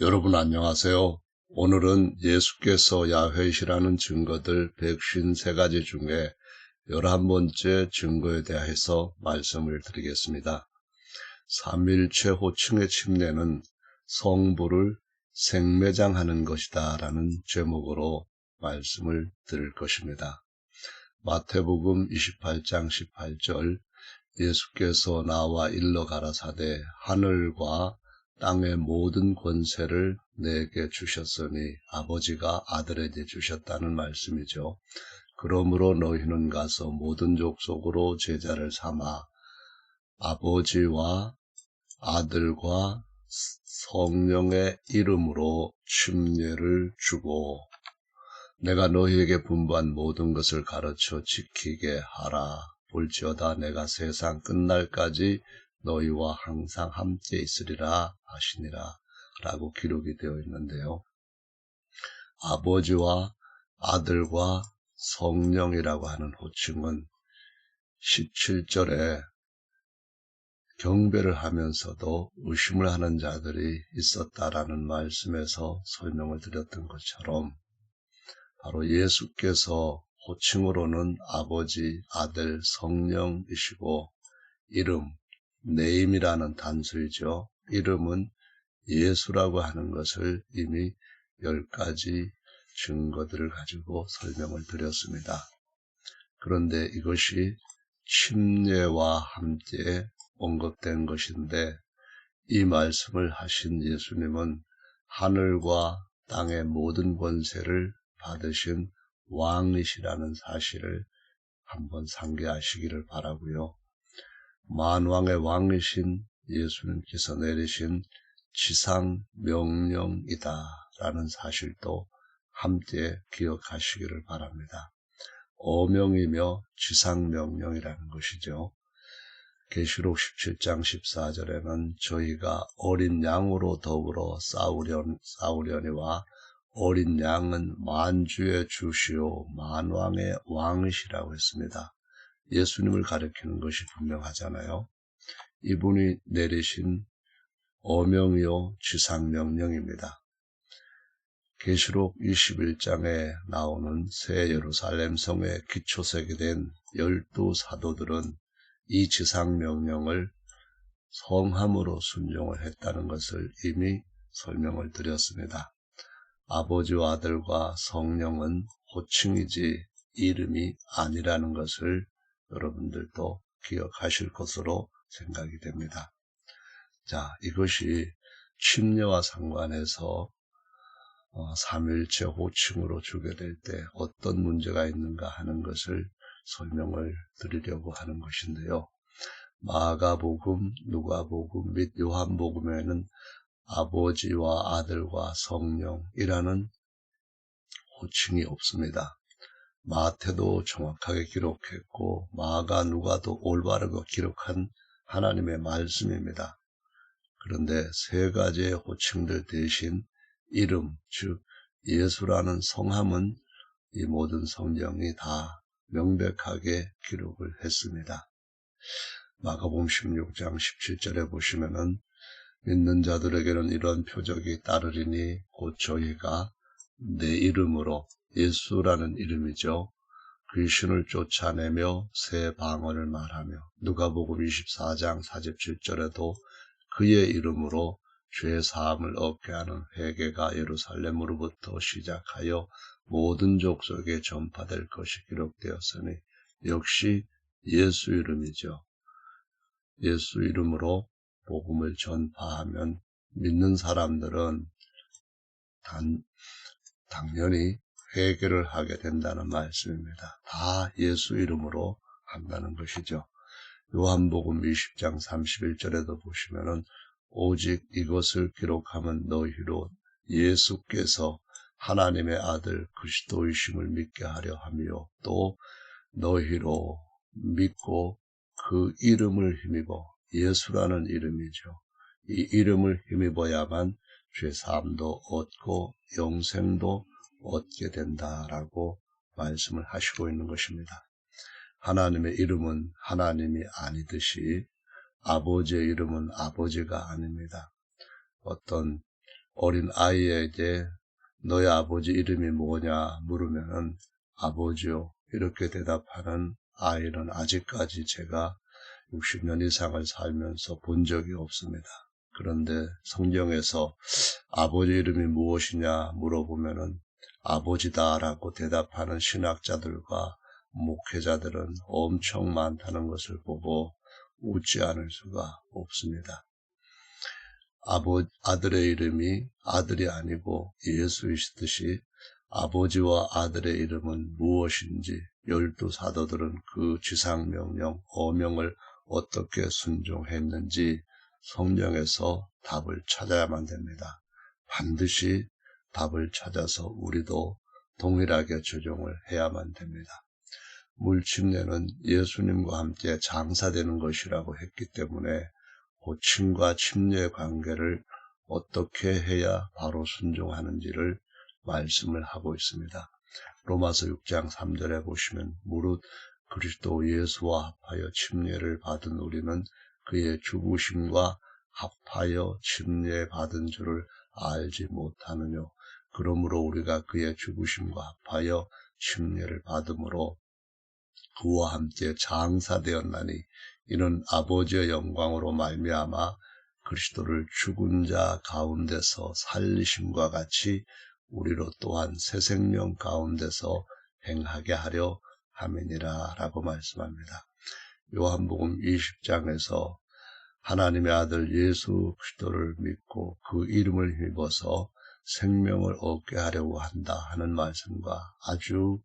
여러분 안녕하세요. 오늘은 예수께서 야훼시라는 증거들 153가지 중에 11번째 증거에 대해서 말씀을 드리겠습니다. 삼위일체 호칭의 침례는 성부를 생매장하는 것이다 라는 제목으로 말씀을 드릴 것입니다. 마태복음 28장 18절 예수께서 나와 일러 가라사대 하늘과 땅의 모든 권세를 내게 주셨으니 아버지가 아들에게 주셨다는 말씀이죠. 그러므로 너희는 가서 모든 족속으로 제자를 삼아 아버지와 아들과 성령의 이름으로 침례를 주고 내가 너희에게 분부한 모든 것을 가르쳐 지키게 하라. 볼지어다 내가 세상 끝날까지 너희와 항상 함께 있으리라 하시니라 라고 기록이 되어 있는데요. 아버지와 아들과 성령이라고 하는 호칭은 17절에 경배를 하면서도 의심을 하는 자들이 있었다라는 말씀에서 설명을 드렸던 것처럼 바로 예수께서 호칭으로는 아버지, 아들, 성령이시고 이름, 네임이라는 단수이죠. 이름은 예수라고 하는 것을 이미 10가지 증거들을 가지고 설명을 드렸습니다. 그런데 이것이 침례와 함께 언급된 것인데 이 말씀을 하신 예수님은 하늘과 땅의 모든 권세를 받으신 왕이시라는 사실을 한번 상기하시기를 바라고요. 만왕의 왕이신 예수님께서 내리신 지상 명령이다 라는 사실도 함께 기억하시기를 바랍니다. 어명이며 지상 명령이라는 것이죠. 계시록 17장 14절에는 저희가 어린 양으로 더불어 싸우려니와 어린 양은 만주의 주시오 만왕의 왕이시라고 했습니다. 예수님을 가리키는 것이 분명하잖아요. 이분이 내리신 어명이요 지상명령입니다. 계시록 21장에 나오는 새 예루살렘 성의 기초석이 된 12사도들은 이 지상명령을 성함으로 순종을 했다는 것을 이미 설명을 드렸습니다. 아버지와 아들과 성령은 호칭이지 이름이 아니라는 것을 여러분들도 기억하실 것으로 생각이 됩니다. 자, 이것이 침례와 상관해서 삼위일체 호칭으로 주게 될 때 어떤 문제가 있는가 하는 것을 설명을 드리려고 하는 것인데요. 마가복음, 누가복음 및 요한복음에는 아버지와 아들과 성령이라는 호칭이 없습니다. 마태도 정확하게 기록했고 마가, 누가도 올바르게 기록한 하나님의 말씀입니다. 그런데 세 가지의 호칭들 대신 이름, 즉 예수라는 성함은 이 모든 성경이 다 명백하게 기록을 했습니다. 마가복음 16장 17절에 보시면은 믿는 자들에게는 이런 표적이 따르리니 곧 저희가 내 이름으로 예수라는 이름이죠. 귀신을 쫓아내며 새 방언을 말하며 누가복음 24장 47절에도 그의 이름으로 죄 사함을 얻게 하는 회개가 예루살렘으로부터 시작하여 모든 족속에 전파될 것이 기록되었으니 역시 예수 이름이죠. 예수 이름으로 복음을 전파하면 믿는 사람들은 당연히 회개를 하게 된다는 말씀입니다. 다 예수 이름으로 한다는 것이죠. 요한복음 20장 31절에도 보시면은 오직 이것을 기록하면 너희로 예수께서 하나님의 아들 그리스도이심을 믿게 하려 하며 또 너희로 믿고 그 이름을 힘입어 예수라는 이름이죠. 이 이름을 힘입어야만 죄사함도 얻고 영생도 얻게 된다라고 말씀을 하시고 있는 것입니다. 하나님의 이름은 하나님이 아니듯이 아버지의 이름은 아버지가 아닙니다. 어떤 어린 아이에게 너의 아버지 이름이 뭐냐 물으면은 아버지요 이렇게 대답하는 아이는 아직까지 제가 60년 이상을 살면서 본 적이 없습니다. 그런데 성경에서 아버지 이름이 무엇이냐 물어보면은 아버지다라고 대답하는 신학자들과 목회자들은 엄청 많다는 것을 보고 웃지 않을 수가 없습니다. 아들의 이름이 아들이 아니고 예수이시듯이 아버지와 아들의 이름은 무엇인지 12사도들은 그 지상명령, 어명을 어떻게 순종했는지 성경에서 답을 찾아야만 됩니다. 반드시 답을 찾아서 우리도 동일하게 적용을 해야만 됩니다. 물침례는 예수님과 함께 장사되는 것이라고 했기 때문에 고침과 침례의 관계를 어떻게 해야 바로 순종하는지를 말씀을 하고 있습니다. 로마서 6장 3절에 보시면 무릇 그리스도 예수와 합하여 침례를 받은 우리는 그의 죽으심과 합하여 침례 받은 줄을 알지 못하느뇨. 그러므로 우리가 그의 죽으심과 합하여 침례를 받음으로 그와 함께 장사되었나니 이는 아버지의 영광으로 말미암아 그리스도를 죽은 자 가운데서 살리심과 같이 우리로 또한 새 생명 가운데서 행하게 하려 함이니라 라고 말씀합니다. 요한복음 20장에서 하나님의 아들 예수 그리스도를 믿고 그 이름을 힘입어서 생명을 얻게 하려고 한다 하는 말씀과 아주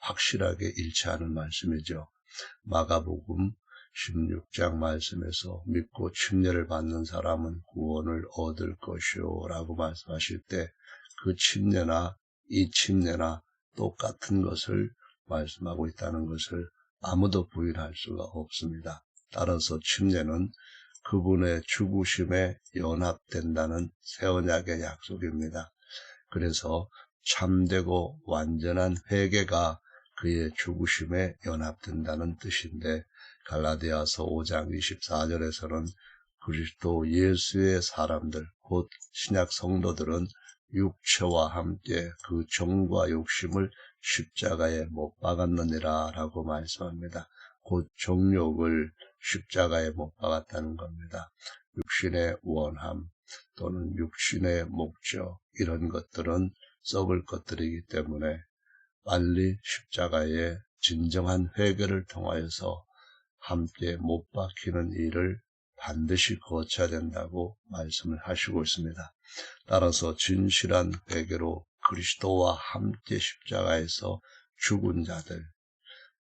확실하게 일치하는 말씀이죠. 마가복음 16장 말씀에서 믿고 침례를 받는 사람은 구원을 얻을 것이요 라고 말씀하실 때 그 침례나 이 침례나 똑같은 것을 말씀하고 있다는 것을 아무도 부인할 수가 없습니다. 따라서 침례는 그분의 죽으심에 연합된다는 새 언약의 약속입니다. 그래서 참되고 완전한 회개가 그의 죽으심에 연합된다는 뜻인데 갈라디아서 5장 24절에서는 그리스도 예수의 사람들 곧 신약 성도들은 육체와 함께 그 정과 욕심을 십자가에 못 박았느니라 라고 말씀합니다. 곧 정욕을 십자가에 못 박았다는 겁니다. 육신의 원함 또는 육신의 목적 이런 것들은 썩을 것들이기 때문에 빨리 십자가에 진정한 회개를 통하여서 함께 못 박히는 일을 반드시 거쳐야 된다고 말씀을 하시고 있습니다. 따라서 진실한 회개로 그리스도와 함께 십자가에서 죽은 자들,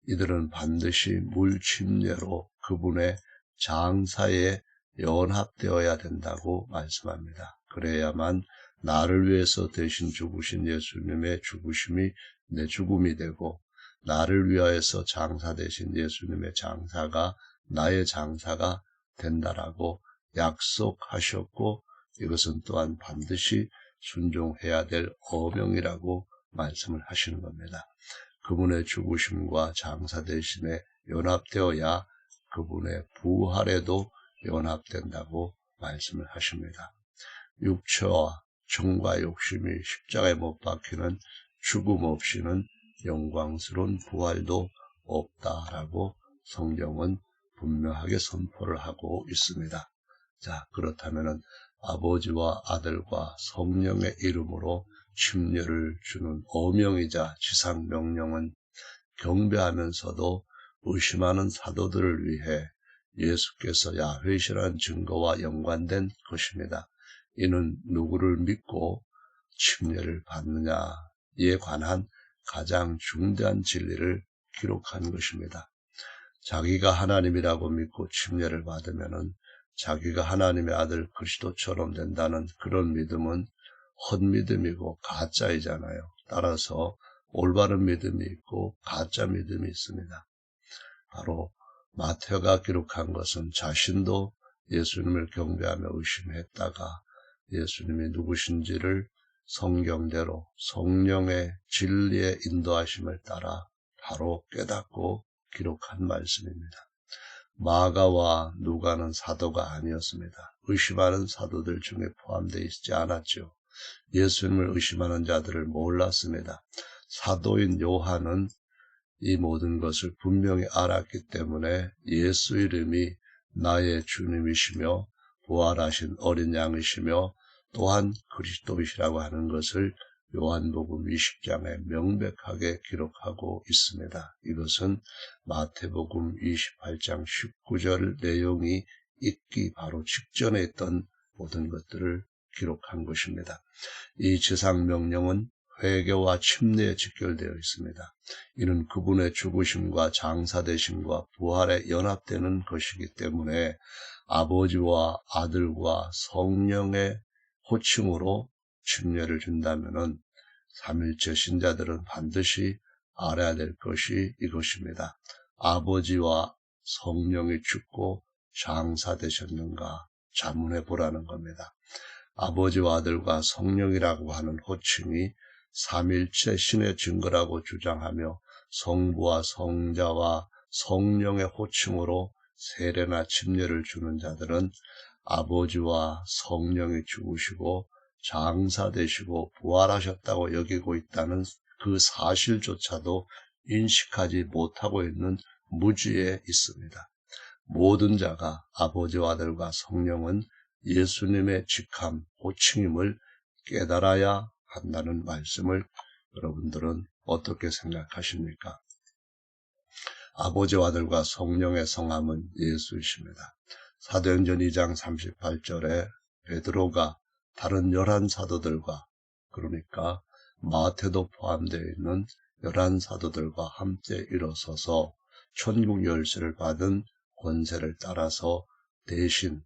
이들은 반드시 물침례로 그분의 장사에 연합되어야 된다고 말씀합니다. 그래야만 나를 위해서 대신 죽으신 예수님의 죽으심이 내 죽음이 되고 나를 위하여서 장사 되신 예수님의 장사가 나의 장사가 된다라고 약속하셨고 이것은 또한 반드시 순종해야 될 어명이라고 말씀을 하시는 겁니다. 그분의 죽으심과 장사 대신에 연합되어야 그분의 부활에도 연합된다고 말씀을 하십니다. 육체와 정과 욕심이 십자가에 못 박히는 죽음 없이는 영광스러운 부활도 없다라고 성경은 분명하게 선포를 하고 있습니다. 자, 그렇다면은 아버지와 아들과 성령의 이름으로 침례를 주는 어명이자 지상명령은 경배하면서도 의심하는 사도들을 위해 예수께서 야훼시라는 증거와 연관된 것입니다. 이는 누구를 믿고 침례를 받느냐에 관한 가장 중대한 진리를 기록한 것입니다. 자기가 하나님이라고 믿고 침례를 받으면은 자기가 하나님의 아들 그리스도처럼 된다는 그런 믿음은 헛믿음이고 가짜이잖아요. 따라서 올바른 믿음이 있고 가짜 믿음이 있습니다. 바로 마태가 기록한 것은 자신도 예수님을 경배하며 의심했다가 예수님이 누구신지를 성경대로 성령의 진리의 인도하심을 따라 바로 깨닫고 기록한 말씀입니다. 마가와 누가는 사도가 아니었습니다. 의심하는 사도들 중에 포함되어 있지 않았죠. 예수님을 의심하는 자들을 몰랐습니다. 사도인 요한은 이 모든 것을 분명히 알았기 때문에 예수 이름이 나의 주님이시며 부활하신 어린 양이시며 또한 그리스도이시라고 하는 것을 요한복음 20장에 명백하게 기록하고 있습니다. 이것은 마태복음 28장 19절 내용이 있기 바로 직전에 있던 모든 것들을 기록한 것입니다. 이 지상명령은 회개와 침례에 직결되어 있습니다. 이는 그분의 죽으심과 장사되심과 부활에 연합되는 것이기 때문에 아버지와 아들과 성령의 호칭으로 침례를 준다면은 삼일체 신자들은 반드시 알아야 될 것이 이것입니다. 아버지와 성령이 죽고 장사되셨는가 자문해 보라는 겁니다. 아버지와 아들과 성령이라고 하는 호칭이 삼일체 신의 증거라고 주장하며 성부와 성자와 성령의 호칭으로 세례나 침례를 주는 자들은 아버지와 성령이 죽으시고 장사되시고 부활하셨다고 여기고 있다는 그 사실조차도 인식하지 못하고 있는 무지에 있습니다. 모든 자가 아버지와 아들과 성령은 예수님의 직함, 호칭임을 깨달아야 한다는 말씀을 여러분들은 어떻게 생각하십니까? 아버지와 아들과 성령의 성함은 예수이십니다. 사도행전 2장 38절에 베드로가 다른 11사도들과 그러니까 마태도 포함되어 있는 11사도들과 함께 일어서서 천국 열쇠를 받은 권세를 따라서 대신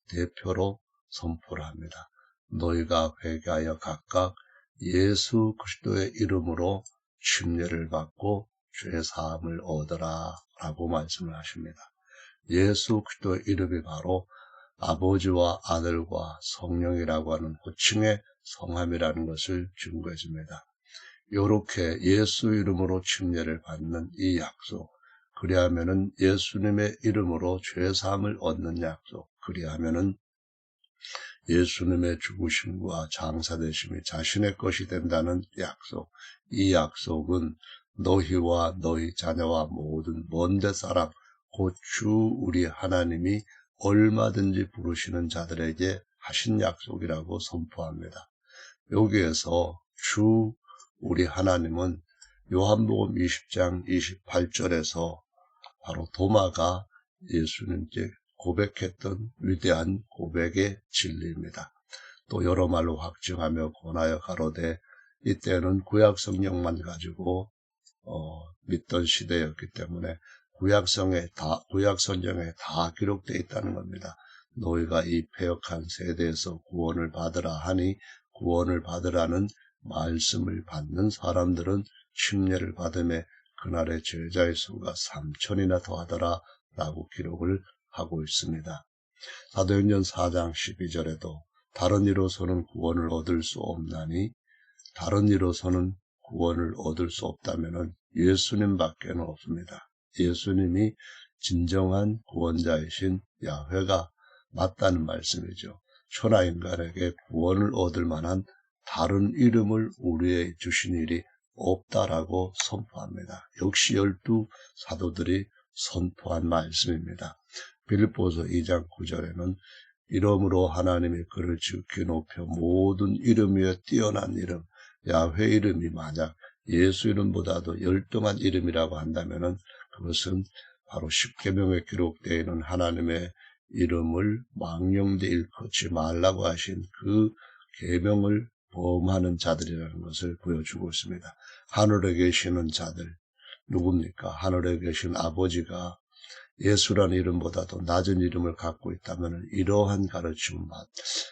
대표로 선포를 합니다. 너희가 회개하여 각각 예수 그리스도의 이름으로 침례를 받고 죄 사함을 얻으라 라고 말씀을 하십니다. 예수 그리스도의 이름이 바로 아버지와 아들과 성령이라고 하는 호칭의 성함이라는 것을 증거해 줍니다. 이렇게 예수 이름으로 침례를 받는 이 약속, 그리하면은 예수님의 이름으로 죄 사함을 얻는 약속, 그리하면은 예수님의 죽으심과 장사되심이 자신의 것이 된다는 약속. 이 약속은 너희와 너희 자녀와 모든 먼데 사람 곧 주 우리 하나님이 얼마든지 부르시는 자들에게 하신 약속이라고 선포합니다. 여기에서 주 우리 하나님은 요한복음 20장 28절에서 바로 도마가 예수님께 고백했던 위대한 고백의 진리입니다. 또 여러 말로 확증하며 권하여 가로되 이때는 구약 성경만 가지고 믿던 시대였기 때문에 구약 성경에 다 기록되어 있다는 겁니다. 너희가 이 패역한 세대에서 구원을 받으라 하니 구원을 받으라는 말씀을 받는 사람들은 침례를 받음에 그날의 제자의 수가 3,000이나 더하더라 라고 기록을 하고 있습니다. 사도행전 4장 12절에도 다른 이로서는 구원을 얻을 수 없나니 다른 이로서는 구원을 얻을 수 없다면 예수님밖에는 없습니다. 예수님이 진정한 구원자이신 야훼가 맞다는 말씀이죠. 천하인간에게 구원을 얻을 만한 다른 이름을 우리에게 주신 일이 없다라고 선포합니다. 역시 12사도들이 선포한 말씀입니다. 빌립보서 2장 9절에는 이름으로 하나님이 그를 지극히 높여 모든 이름 위에 뛰어난 이름, 야훼 이름이 만약 예수 이름보다도 열등한 이름이라고 한다면 그것은 바로 십계명에 기록되어 있는 하나님의 이름을 망령되 일컫지 말라고 하신 그 계명을 범하는 자들이라는 것을 보여주고 있습니다. 하늘에 계시는 자들 누굽니까? 하늘에 계신 아버지가 예수라는 이름보다도 낮은 이름을 갖고 있다면 이러한 가르침은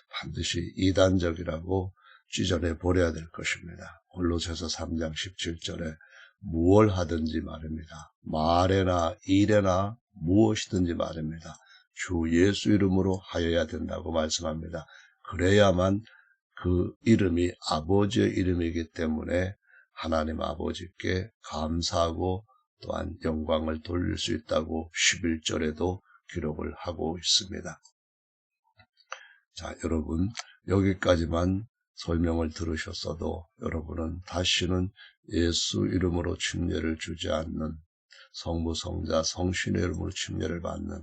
반드시 이단적이라고 찢어내 버려야 될 것입니다. 골로새서 3장 17절에 무엇 하든지 말입니다. 말에나 일에나 무엇이든지 말입니다. 주 예수 이름으로 하여야 된다고 말씀합니다. 그래야만 그 이름이 아버지의 이름이기 때문에 하나님 아버지께 감사하고 또한 영광을 돌릴 수 있다고 11절에도 기록을 하고 있습니다. 자, 여러분 여기까지만 설명을 들으셨어도 여러분은 다시는 예수 이름으로 침례를 주지 않는, 성부, 성자, 성신의 이름으로 침례를 받는,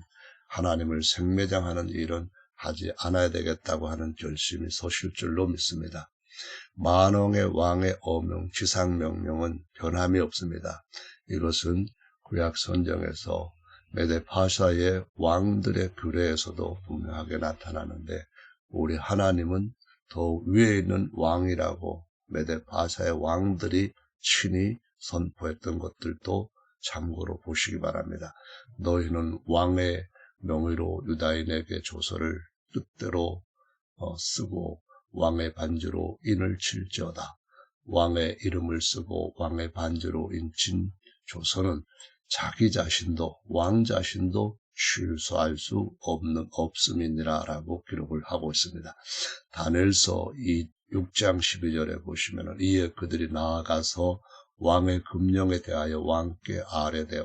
하나님을 생매장하는 일은 하지 않아야 되겠다고 하는 결심이 서실 줄로 믿습니다. 만왕의 왕의 어명, 지상명령은 변함이 없습니다. 이것은 구약 성경에서 메데파사의 왕들의 규례에서도 분명하게 나타나는데, 우리 하나님은 더 위에 있는 왕이라고 메데파사의 왕들이 친히 선포했던 것들도 참고로 보시기 바랍니다. 너희는 왕의 명의로 유다인에게 조서를 뜻대로 쓰고 왕의 반주로 인을 칠지어다. 왕의 이름을 쓰고 왕의 반주로 인친 조서는 자기 자신도, 왕 자신도 취소할 수 없음이니라 라고 기록을 하고 있습니다. 다니엘서 6장 12절에 보시면, 이에 그들이 나아가서 왕의 금령에 대하여 왕께 아뢰되,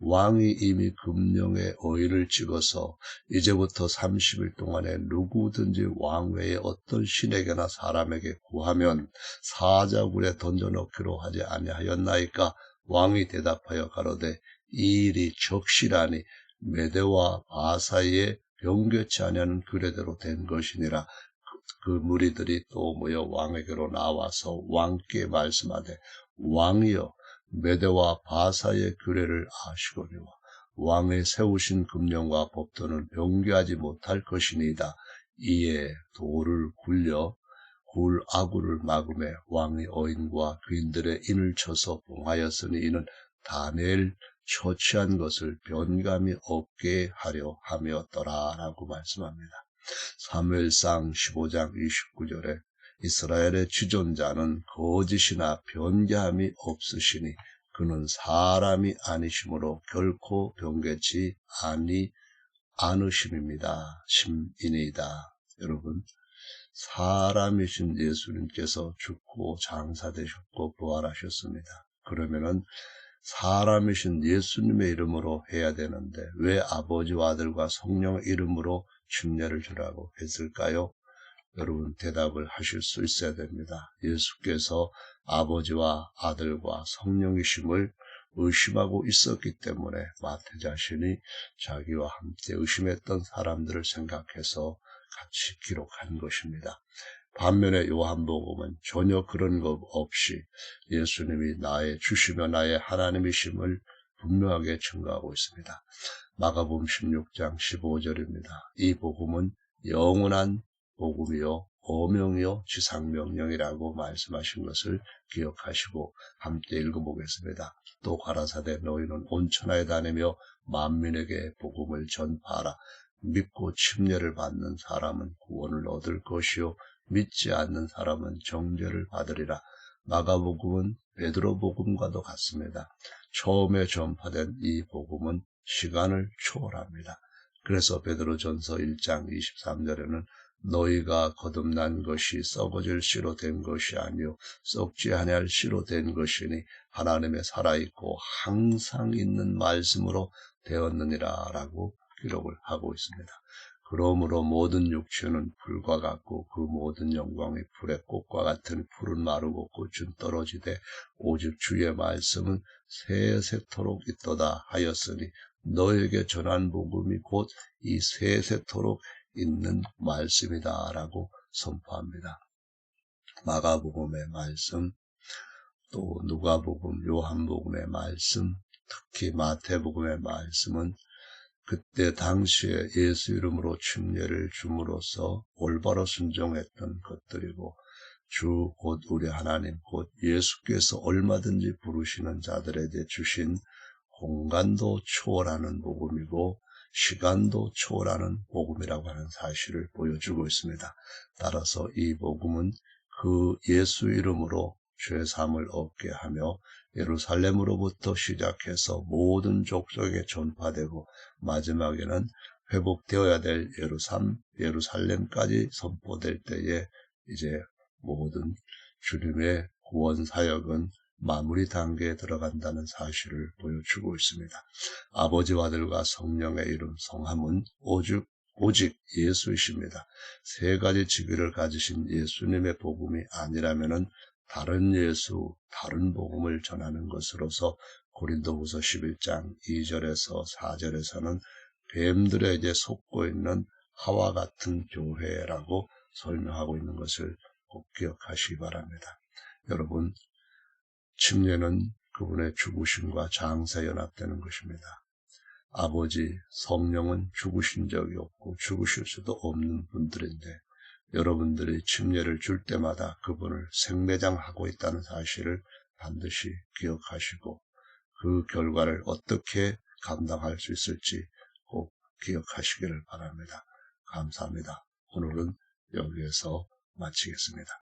왕이 이미 금령의 어인을 찍어서 이제부터 30일 동안에 누구든지 왕 외에 어떤 신에게나 사람에게 구하면 사자굴에 던져넣기로 하지 아니하였나이까? 왕이 대답하여 가로되, 이 일이 적시라니 메대와 바사의 병교치 아니하는 규례대로 된 것이니라. 그 무리들이 또 모여 왕에게로 나와서 왕께 말씀하되, 왕이여, 메대와 바사의 규례를 아시거니와 왕의 세우신 금령과 법도는 변개하지 못할 것이니이다. 이에 돌을 굴려 굴 아구를 막음에 왕의 어인과 귀인들의 인을 쳐서 봉하였으니, 이는 다니엘 처치한 것을 변감이 없게 하려 함이었더라 라고 말씀합니다. 사무엘상 15장 29절에 이스라엘의 지존자는 거짓이나 변개함이 없으시니 그는 사람이 아니심으로 결코 변개치 않으심입니다. 심이니이다. 여러분, 사람이신 예수님께서 죽고 장사되셨고 부활하셨습니다. 그러면은 사람이신 예수님의 이름으로 해야 되는데 왜 아버지와 아들과 성령의 이름으로 침례를 주라고 했을까요? 여러분, 대답을 하실 수 있어야 됩니다. 예수께서 아버지와 아들과 성령이심을 의심하고 있었기 때문에 마태 자신이 자기와 함께 의심했던 사람들을 생각해서 같이 기록한 것입니다. 반면에 요한복음은 전혀 그런 것 없이 예수님이 나의 주시며 나의 하나님이심을 분명하게 증거하고 있습니다. 마가복음 16장 15절입니다. 이 복음은 영원한 복음이요 어명이요 지상명령이라고 말씀하신 것을 기억하시고 함께 읽어보겠습니다. 또 가라사대, 너희는 온 천하에 다니며 만민에게 복음을 전파하라. 믿고 침례를 받는 사람은 구원을 얻을 것이요 믿지 않는 사람은 정죄를 받으리라. 마가복음은 베드로복음과도 같습니다. 처음에 전파된 이 복음은 시간을 초월합니다. 그래서 베드로전서 1장 23절에는 너희가 거듭난 것이 썩어질 씨로 된 것이 아니요 썩지 아니할 씨로 된 것이니 하나님의 살아있고 항상 있는 말씀으로 되었느니라 라고 기록을 하고 있습니다. 그러므로 모든 육체는 풀과 같고 그 모든 영광이 풀의 꽃과 같은 풀은 마르고 꽃은 떨어지되 오직 주의 말씀은 세세토록 있도다 하였으니 너에게 전한 복음이 곧 이 세세토록 있는 말씀이다 라고 선포합니다. 마가복음의 말씀, 또 누가복음, 요한복음의 말씀, 특히 마태복음의 말씀은 그때 당시에 예수 이름으로 침례를 줌으로써 올바로 순종했던 것들이고, 주 곧 우리 하나님 곧 예수께서 얼마든지 부르시는 자들에게 주신 공간도 초월하는 복음이고 시간도 초월하는 복음이라고 하는 사실을 보여주고 있습니다. 따라서 이 복음은 그 예수 이름으로 죄사함을 얻게 하며 예루살렘으로부터 시작해서 모든 족속에 전파되고 마지막에는 회복되어야 될 예루살렘까지 선포될 때에 이제 모든 주님의 구원 사역은 마무리 단계에 들어간다는 사실을 보여주고 있습니다. 아버지와 아들과 성령의 이름 성함은 오직 오직 예수이십니다. 세 가지 직위를 가지신 예수님의 복음이 아니라면은 다른 예수, 다른 복음을 전하는 것으로서 고린도후서 11장 2절에서 4절에서는 뱀들에게 속고 있는 하와 같은 교회라고 설명하고 있는 것을 꼭 기억하시기 바랍니다. 여러분, 침례는 그분의 죽으심과 장사에 연합되는 것입니다. 아버지, 성령은 죽으신 적이 없고 죽으실 수도 없는 분들인데 여러분들이 침례를 줄 때마다 그분을 생매장하고 있다는 사실을 반드시 기억하시고 그 결과를 어떻게 감당할 수 있을지 꼭 기억하시기를 바랍니다. 감사합니다. 오늘은 여기에서 마치겠습니다.